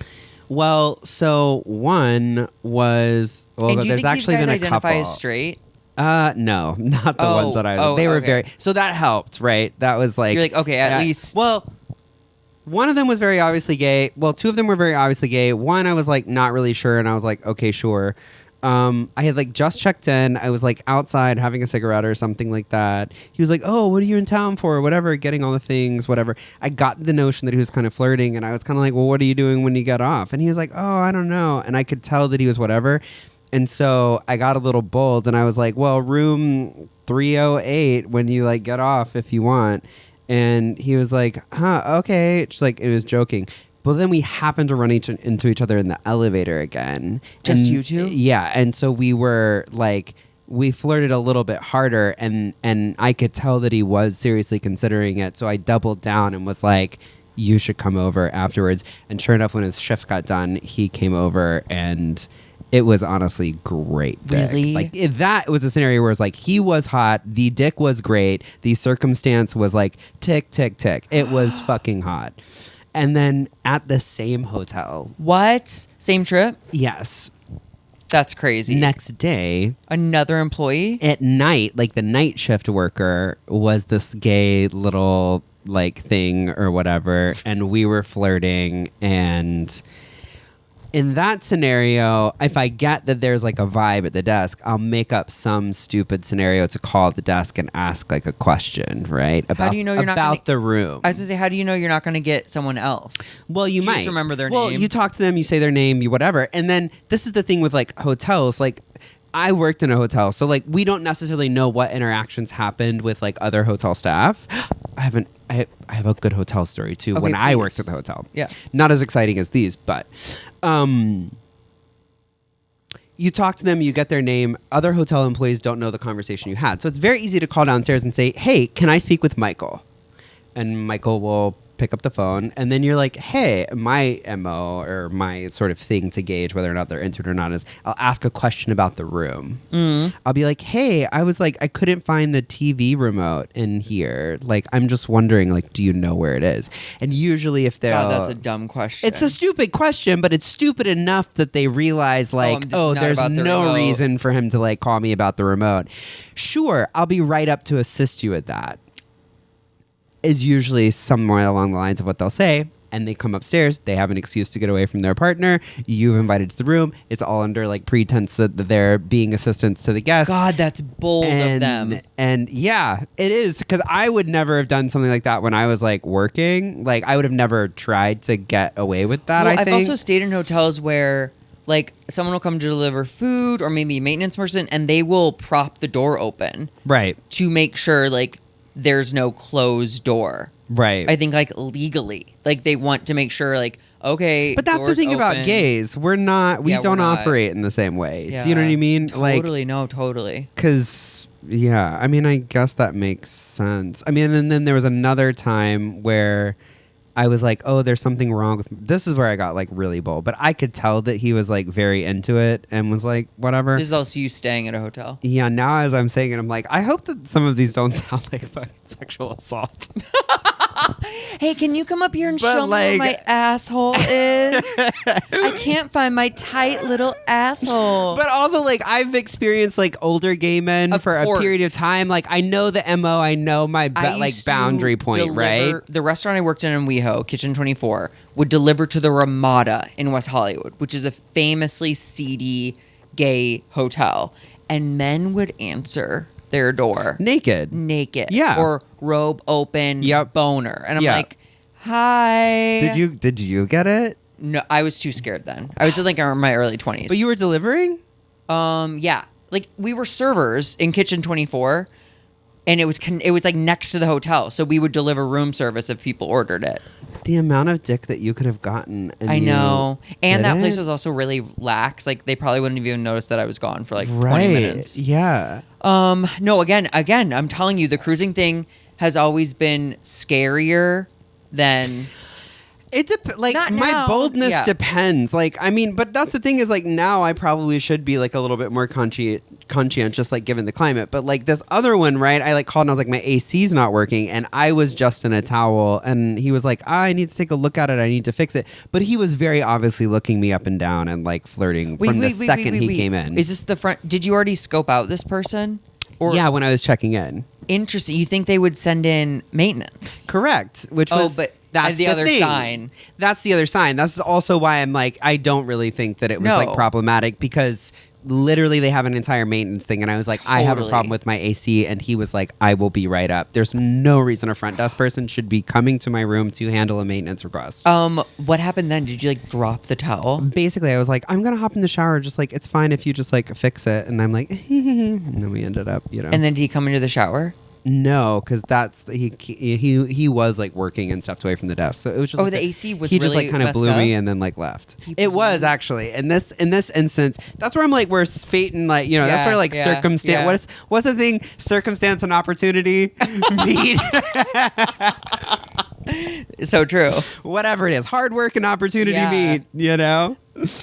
Well, so one was And do you there's think actually these guys been a identify couple. as straight? No, not the ones that I. They were okay. very. So that helped, right? That was like. You're like, okay, at least. Well, one of them was very obviously gay. Well, two of them were very obviously gay. One, I was like not really sure, and I was like, okay, sure. I had like just checked in. I was like outside having a cigarette or something like that. He was like, "Oh, what are you in town for?" Whatever, getting all the things, whatever. I got the notion that he was kind of flirting, and I was kind of like, "Well, what are you doing when you get off?" And he was like, "Oh, I don't know." And I could tell that he was whatever. And so I got a little bold, and I was like, "Well, room 308 when you like get off if you want." And he was like, "Huh, okay." Just like it was joking. But then we happened to run into each other in the elevator again. Just And- you two? Yeah. And so we were like, we flirted a little bit harder, and I could tell that he was seriously considering it. So I doubled down and was like, "You should come over afterwards." And sure enough, when his shift got done, he came over, and it was honestly great. dick. Really? Like that was a scenario where it's like he was hot, the dick was great, the circumstance was like tick, tick, tick. It was fucking hot. And then at the same hotel. What? Same trip? Yes. That's crazy. Next day, Another employee? at night, like the night shift worker was this gay little like thing or whatever, and we were flirting, and in that scenario, if I get that there's like a vibe at the desk, I'll make up some stupid scenario to call the desk and ask like a question, right? About, do you know you're not about gonna- the room? I was gonna say, how do you know you're not going to get someone else? Well, you Do might just remember their Well, name. you talk to them, you say their name, you whatever, and then this is the thing with like hotels, like. I worked in a hotel, so like we don't necessarily know what interactions happened with like other hotel staff. I have a good hotel story too. Okay, when I please. worked at the hotel, Yeah. not as exciting as these, but you talk to them, you get their name. Other hotel employees don't know the conversation you had, so it's very easy to call downstairs and say, "Hey, can I speak with Michael?" And Michael will pick up the phone, and then you're like, "Hey, my MO or my sort of thing to gauge whether or not they're into it or not is I'll ask a question about the room. I'll be like, "Hey, I couldn't find the TV remote in here. Like, I'm just wondering, like, do you know where it is?" And usually, if they're God, that's a dumb question. it's a stupid question, but it's stupid enough that they realize, like, this is oh, not there's about the no remote. reason for him to like call me about the remote. Sure, I'll be right up to assist you at that. Is usually somewhere along the lines of what they'll say, and they come upstairs. They have an excuse to get away from their partner. You've invited to the room. It's all under like pretense that they're being assistants to the guest. God, that's bold of them. And yeah, it is, because I would never have done something like that when I was like working. Like I would have never tried to get away with that. Well, I I've think. also stayed in hotels where like someone will come to deliver food or maybe a maintenance person, and they will prop the door open Right. to make sure like there's no closed door. Right. I think like legally, like they want to make sure like, okay, But that's the doors thing about open. gays. We Yeah, we're don't not. operate in the same way. Yeah, Do you know what I mean? Totally, no, totally. Because, yeah, I mean, I guess that makes sense. I mean, and then there was another time where I was like, oh, there's something wrong with this is where I got like really bold. But I could tell that he was like very into it and was like, whatever. This is also you staying at a hotel. Yeah, now as I'm saying it, I'm like, I hope that some of these don't sound like fucking sexual assault. Hey, can you come up here and But, show me where like- my asshole is? I can't find my tight little asshole. But also, like, I've experienced like older gay men Of for course. a period of time. Like, I know the MO, I know my I like used to boundary point, deliver- right? The restaurant I worked in WeHo, Kitchen 24, would deliver to the Ramada in West Hollywood, which is a famously seedy gay hotel. And men would answer their door Naked. naked. Yeah. Or robe open, Yep. boner. And I'm Yeah. like, hi. Did you get it? No, I was too scared then. I was in like my early 20s. But you were delivering? Yeah. Like we were servers in Kitchen 24, and it was like next to the hotel, so we would deliver room service if people ordered it. The amount of dick that you could have gotten. And I you know. And did that place it? was also really lax. Like they probably wouldn't have even noticed that I was gone for like right. 20 minutes. Yeah. No, again, I'm telling you, the cruising thing has always been scarier than Like Not my now. boldness Yeah. depends. Like I mean, but that's the thing is like now I probably should be like a little bit more conscientious, like given the climate. But like this other one, right? I like called and I was like, my AC's not working, and I was just in a towel, and he was like, I need to take a look at it. I need to fix it. But he was very obviously looking me up and down and like flirting from the second he came in. Is this the front? Did you already scope out this person? Or yeah, when I was checking in. interesting. You think they would send in maintenance? Correct. Which Oh, was but that's the other thing. sign. That's the other sign. That's also why I'm like, I don't really think that it was No. like problematic, because literally they have an entire maintenance thing, and I was like, I have a Totally. problem with my AC, and he was like, I will be right up. There's no reason a front desk person should be coming to my room to handle a maintenance request. What happened then? Did you like drop the towel? Basically, I was like, I'm gonna hop in the shower. Just like, it's fine if you just like fix it. And I'm like, and then we ended up, you know. And then did he come into the shower? No, because that's he was like working and stepped away from the desk, so it was just. Oh, like the AC was he just really like kind of messed blew me up? and then like left. He It was blew- actually in this instance. That's where I'm like, where fate and like that's Yeah, where like yeah, circumstance. yeah. What's the thing? Circumstance and opportunity meet. So true. Whatever it is, hard work and opportunity Yeah. meet. You know.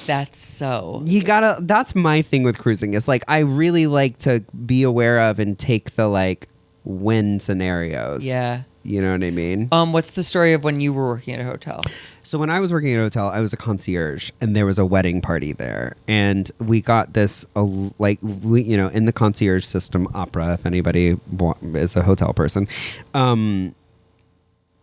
That's so. You gotta. That's my thing with cruising. Is like I really like to be aware of and take the like win scenarios. Yeah. You know what I mean? What's the story of when you were working at a hotel? So when I was working at a hotel, I was a concierge, and there was a wedding party there, and we got this in the concierge system, Opera. If anybody is a hotel person,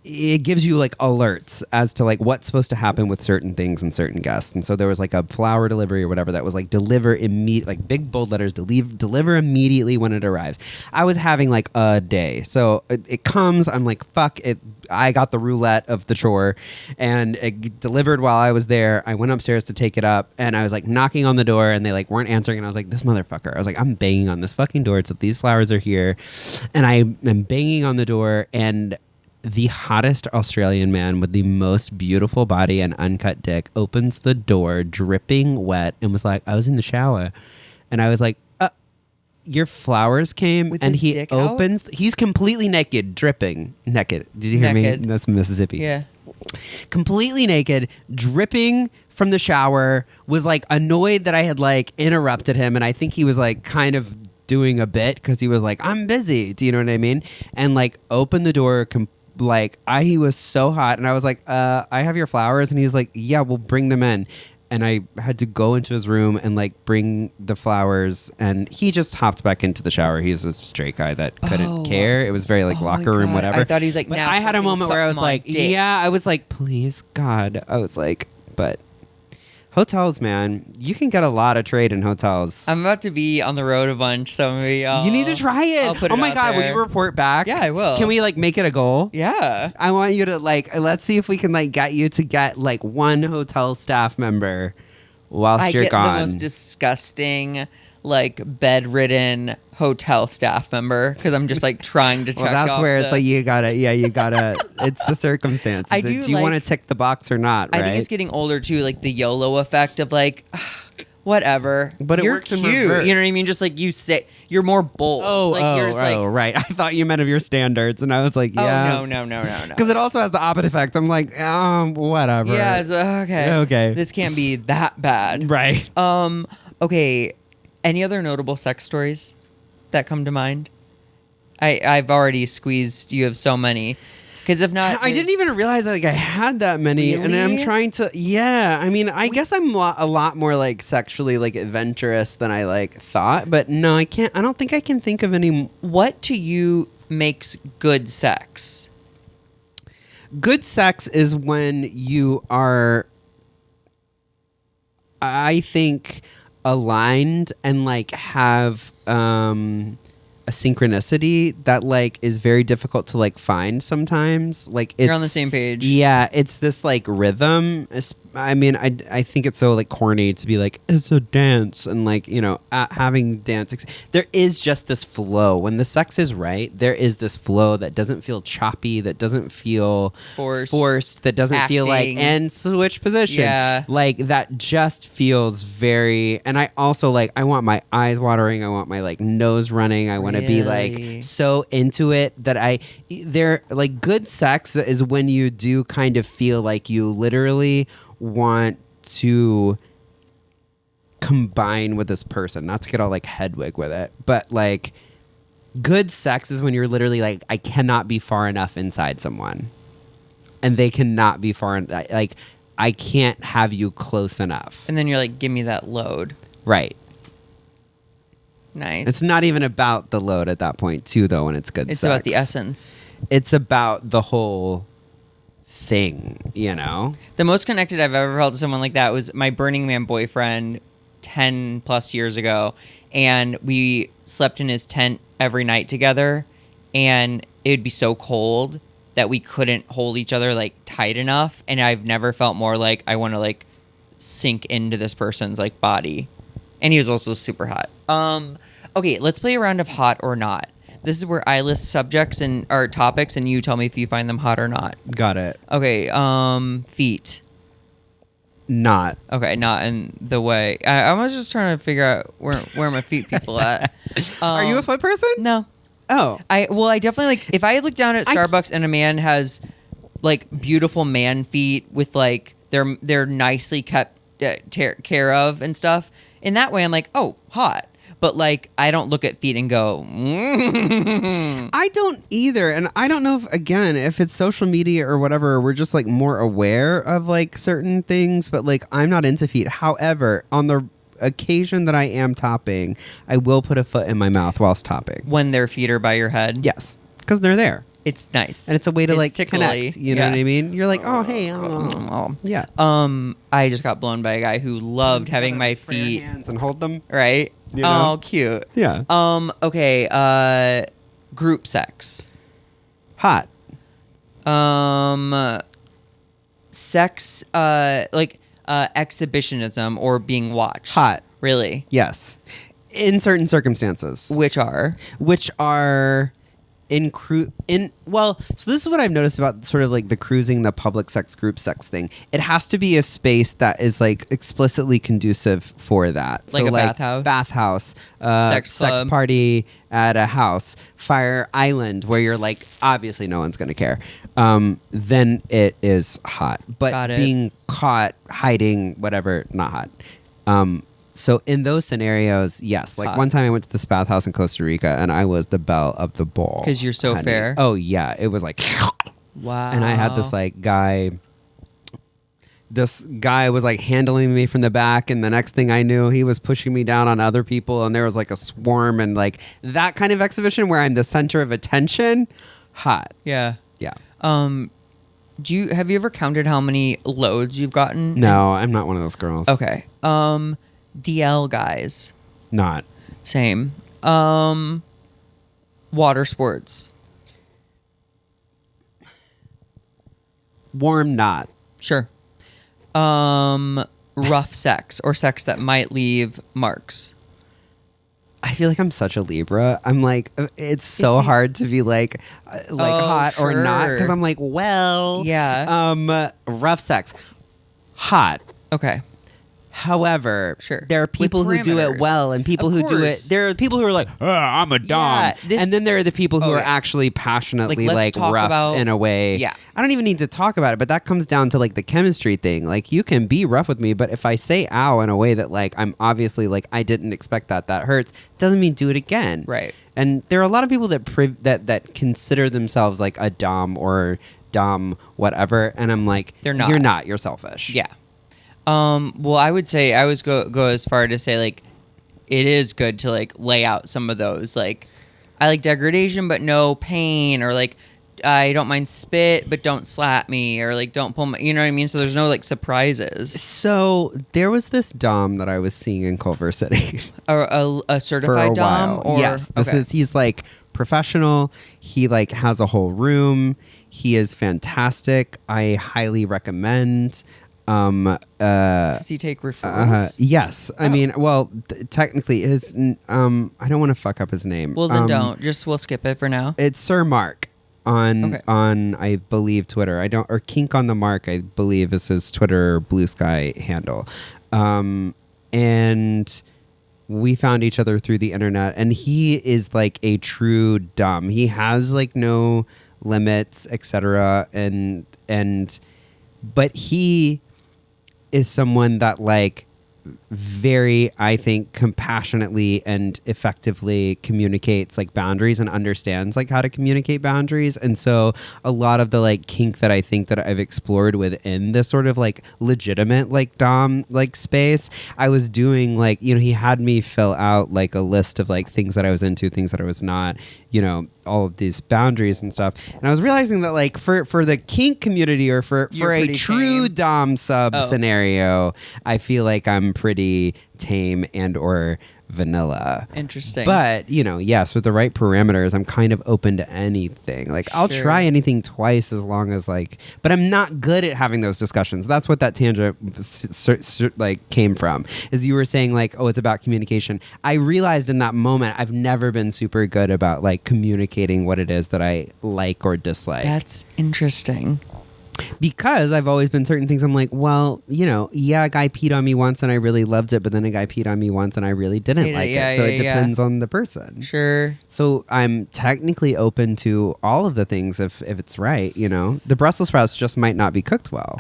it gives you like alerts as to like what's supposed to happen with certain things and certain guests. And so there was like a flower delivery or whatever that was like deliver immediate, like big bold letters, deliver immediately when it arrives. I was having like a day. So it comes, I'm like, fuck it. I got the roulette of the chore and it delivered while I was there. I went upstairs to take it up and I was like knocking on the door and they like weren't answering. And I was like, this motherfucker. I was like, I'm banging on this fucking door. It's that these flowers are here. And I am banging on the door and the hottest Australian man with the most beautiful body and uncut dick opens the door, dripping wet, and was like, I was in the shower. And I was like, your flowers came, With and his he dick out? opens, he's completely naked, dripping, naked. Did you hear Naked. me? That's Mississippi. Yeah. Completely naked, dripping from the shower, was like annoyed that I had like interrupted him. And I think he was like kind of doing a bit because he was like, I'm busy. Do you know what I mean? And like opened the door he was so hot and I was like, I have your flowers, and he was like, yeah, we'll bring them in. And I had to go into his room and like bring the flowers, and he just hopped back into the shower. He was a straight guy that couldn't care. It was very like Oh my locker room, God. whatever. I thought he was like, but now I had a fucking moment where I was suck my like, dick. yeah, I was like, please God. I was like, but hotels, man, you can get a lot of trade in hotels. I'm about to be on the road a bunch, so maybe You need to try it. I'll put Oh it my out God, will there. you report back? Yeah, I will. Can we like make it a goal? Yeah. I want you to like, let's see if we can like get you to get like one hotel staff member whilst I you're get gone. the most disgusting, like bedridden hotel staff member because I'm just like trying to check well, that's off where it's the- like you gotta, it's the circumstances. I do do you want to like- tick the box or not? Right? I think it's getting older too, like the YOLO effect of like, whatever. But it you're works in cute. reverse. You know what I mean? Just like you say, you're more bold. like you're just like, right. I thought you meant of your standards, and I was like, yeah. oh no. Because it also has the opposite effect. I'm like, whatever. Yeah, it's okay. Okay. This can't be that bad. Right. Okay. Any other notable sex stories that come to mind? I've already squeezed you of so many. Because if not, I didn't even realize like I had that many, and I'm Really? trying to. Yeah, I mean, I guess I'm a lot more like sexually like adventurous than I like thought, but no, I can't. I don't think I can think of any. What to you makes good sex? Good sex is when you are, I think, aligned and like have a synchronicity that like is very difficult to like find sometimes. Like You're on the same page. Yeah, it's this like rhythm. I mean, I think it's so like corny to be like it's a dance and like having dance. There is just this flow when the sex is right. There is this flow that doesn't feel choppy, that doesn't feel forced, that doesn't feel like Acting. and switch position. Yeah. Like that just feels very. And I also like I want my eyes watering. I want my like nose running. I want to be Really? like so into it that they're like good sex is when you do kind of feel like you literally want to combine with this person, not to get all like Hedwig with it, but like good sex is when you're literally like I cannot be far enough inside someone and they cannot be like I can't have you close enough. And then you're like, give me that load. Right. Nice. It's not even about the load at that point too though when it's good It's sex. about the essence. It's about the whole thing, The most connected I've ever felt to someone like that was my Burning Man boyfriend 10 plus years ago. And we slept in his tent every night together. And it would be so cold that we couldn't hold each other like tight enough. And I've never felt more like I want to like sink into this person's like body. And he was also super hot. Okay, let's play a round of hot or not. This is where I list subjects and or topics, and you tell me if you find them hot or not. Got it. Okay, feet. Not. Okay, not in the way. I was just trying to figure out where my feet people at. Are you a foot person? No. Oh. I definitely like if I look down at Starbucks and a man has like beautiful man feet with like they're nicely kept care of and stuff. In that way, I'm like, oh, hot. But like, I don't look at feet and go. I don't either, and I don't know if it's social media or whatever. We're just like more aware of like certain things, but like I'm not into feet. However, on the occasion that I am topping, I will put a foot in my mouth whilst topping. When their feet are by your head. Yes, because they're there. It's nice. And it's a way to It's like tickly. connect. You know Yeah. what I mean? You're like, oh, hey. Oh. Yeah. I just got blown by a guy who loved having my For your feet. hands and hold them. Right? You know? Oh, cute. Yeah. Okay. Group sex. Hot. Sex. Exhibitionism or being watched. Hot. Really? Yes. In certain circumstances. Which are? So this is what I've noticed about sort of like the cruising, the public sex, group sex thing. It has to be a space that is like explicitly conducive for that. Like so a like bathhouse? sex club. party at a house, Fire Island, where you're like, obviously no one's gonna care. Then it is hot. But Got it. being caught hiding, whatever, not hot. So in those scenarios, yes. Like Hot. one time I went to this bathhouse in Costa Rica and I was the belle of the ball. 'Cause you're so honey. fair? Oh yeah. It was like Wow. and I had this like guy. This guy was like handling me from the back, and the next thing I knew, he was pushing me down on other people, and there was like a swarm and like that kind of exhibition where I'm the center of attention. Hot. Yeah. Yeah. Have you ever counted how many loads you've gotten? No, I'm not one of those girls. Okay. DL guys. Not. Same. Water sports. Warm. Not. Sure. Rough sex or sex that might leave marks. I feel like I'm such a Libra. I'm like, it's so hard to be like hot or not sure. because I'm like, well, Yeah. rough sex, hot. Okay. However, Sure. there are With people who do it parameters. well and people Of who do it. course. There are people who are like, I'm a dom. Yeah, and then there are the people who Oh, are yeah. actually passionately Like, let's like talk rough about- in a way. Yeah. I don't even need to talk about it, but that comes down to like the chemistry thing. Like you can be rough with me, but if I say ow in a way that like I'm obviously like I didn't expect that hurts, doesn't mean do it again. Right. And there are a lot of people that that consider themselves like a dom or dom whatever, and I'm like, They're not. You're not. You're selfish. Yeah. Well, I would say I always go as far to say like it is good to like lay out some of those. Like I like degradation but no pain, or like I don't mind spit but don't slap me, or like don't pull my, you know what I mean? So there's no like surprises. So there was this dom that I was seeing in Culver City Or a for certified a dom, while. or Yes, okay. he's like professional. He like has a whole room. He is fantastic. I highly recommend. Does he take referrals? Yes. I mean, well, technically his I don't want to fuck up his name. Well, then don't. Just we'll skip it for now. It's Sir Mark on Okay. I believe Twitter. I don't, or Kink on the Mark, I believe is his Twitter Blue Sky handle. And we found each other through the internet, and he is like a true dom. He has like no limits, etc. But he is someone that like very, I think, compassionately and effectively communicates like boundaries and understands like how to communicate boundaries. And so a lot of the like kink that I think that I've explored within this sort of like legitimate like dom like space, I was doing like, you know, he had me fill out like a list of like things that I was into, things that I was not, you know, all of these boundaries and stuff. And I was realizing that like for the kink community, or for You're a pretty true tame. dom sub Oh. scenario, I feel like I'm pretty tame and or vanilla. Interesting. But, you know, yes, with the right parameters, I'm kind of open to anything. Like, I'll Sure. try anything twice as long as, like, but I'm not good at having those discussions. That's what that tangent, like, came from, is you were saying, like, oh, it's about communication. I realized in that moment, I've never been super good about, like, communicating what it is that I like or dislike. That's interesting. Because I've always been certain things. I'm like, well, you know, yeah, a guy peed on me once and I really loved it, but then a guy peed on me once and I really didn't like it. So it depends on the person. Sure. So I'm technically open to all of the things if it's right, you know. The Brussels sprouts just might not be cooked well.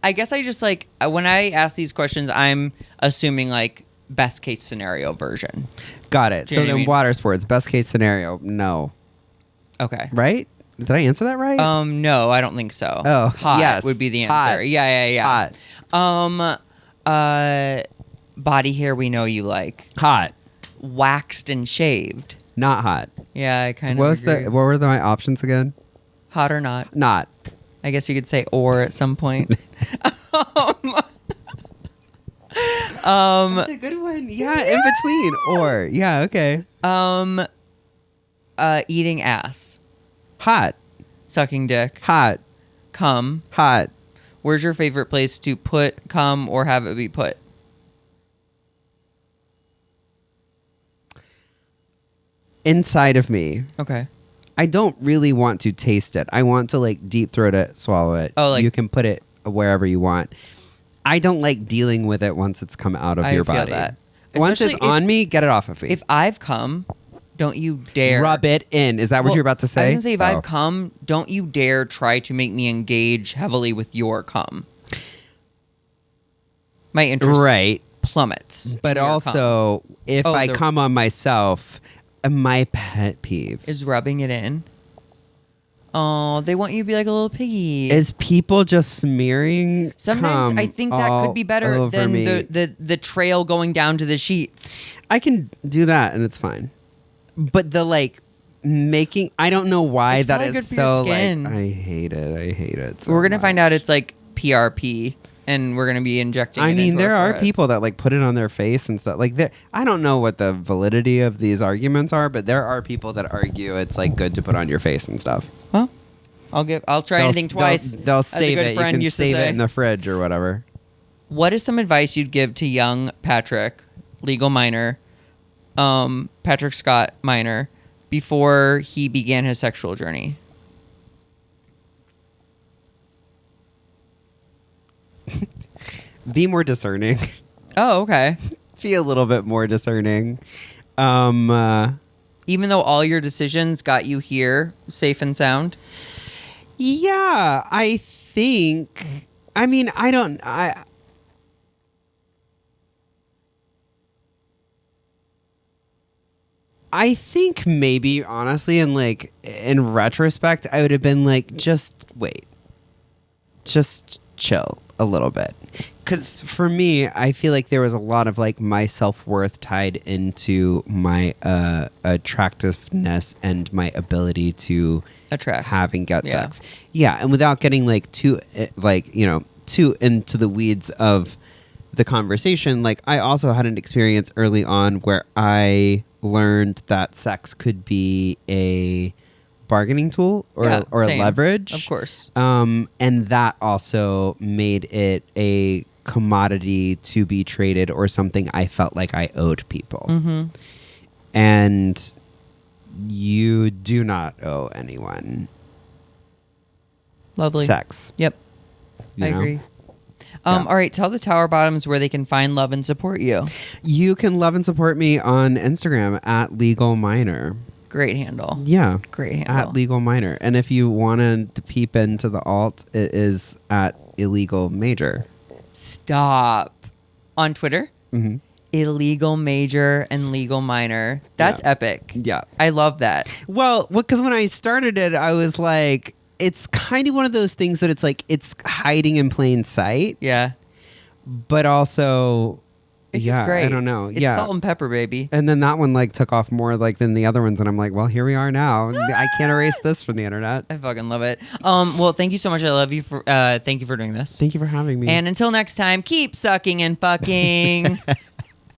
I guess I just like when I ask these questions, I'm assuming like best case scenario version. Got it. Do you So know what I then mean? water sports, best case scenario, no. Okay. Right? Did I answer that right? No, I don't think so. Oh, hot yes. would be the Hot. answer. Yeah. Hot. Body hair we know you like. Hot. Waxed and shaved. Not hot. Yeah, I kind What of was agree. what were my options again? Hot or not? Not. I guess you could say or at some point. That's a good one. Yeah, in between. Or yeah, okay. Eating ass, Hot. sucking dick, Hot. cum. Hot. Where's your favorite place to put cum or have it be put? Inside of me. Okay. I don't really want to taste it. I want to like deep throat it, swallow it. Oh, like- you can put it wherever you want. I don't like dealing with it once it's come out of I your feel body. that. Once it's Especially on me, get it off of me. If I've come, don't you dare Rub it in. Is that what Well, you're about to say? I was gonna say if Oh. I've come, don't you dare try to make me engage heavily with your cum. My interest Right. plummets. But in your also, if Oh, I the- come on myself, my pet peeve cum. Is rubbing it in. Oh, they want you to be like a little piggy. is people just smearing. Sometimes cum I think that all could be better over than me. the trail going down to the sheets. I can do that and it's fine. But the like making, I don't know why It's that probably is good for your so skin. like. I hate it. I hate it. So We're gonna find much. out it's like PRP, and we're gonna be injecting. I it mean, into there our are foreheads. people that like put it on their face and stuff. Like, I don't know what the validity of these arguments are, but there are people that argue it's like good to put on your face and stuff. Huh? I'll try anything twice. They'll as a save good it. You friend can used to save it say. in the fridge or whatever. What is some advice you'd give to young Patrick, legal minor, Patrick Scott minor, before he began his sexual journey? Be more discerning. Oh, okay. Be a little bit more discerning. Even though all your decisions got you here safe and sound? Yeah, I think. I mean, I think maybe honestly, and like in retrospect, I would have been like, just wait, just chill a little bit. Because for me, I feel like there was a lot of like my self-worth tied into my attractiveness and my ability to Attract. have and get Yeah. sex. Yeah, and without getting like too too into the weeds of the conversation, like I also had an experience early on where I learned that sex could be a bargaining tool or Yeah, same. leverage. Of course. And that also made it a commodity to be traded or something I felt like I owed people. Mm-hmm. And you do not owe anyone Lovely. sex. Yep. you I know? agree. Yeah. All right. Tell the Tower Bottoms where they can find love and support you. You can love and support me on Instagram at Legal Minor. Great handle. Yeah. Great handle. At Legal Minor. And if you wanted to peep into the alt, it is at Illegal Major. Stop. On Twitter? Mm-hmm. Illegal major and legal minor. That's Yeah. epic. Yeah. I love that. Well, because when I started it, I was like, it's kind of one of those things that it's like, it's hiding in plain sight, Yeah. but also, It's yeah, just great. I don't know. It's yeah. salt and pepper, baby. And then that one like took off more like than the other ones, and I'm like, well, here we are now. I can't erase this from the internet. I fucking love it. Well, thank you so much. I love you for thank you for doing this. Thank you for having me. And until next time, keep sucking and fucking.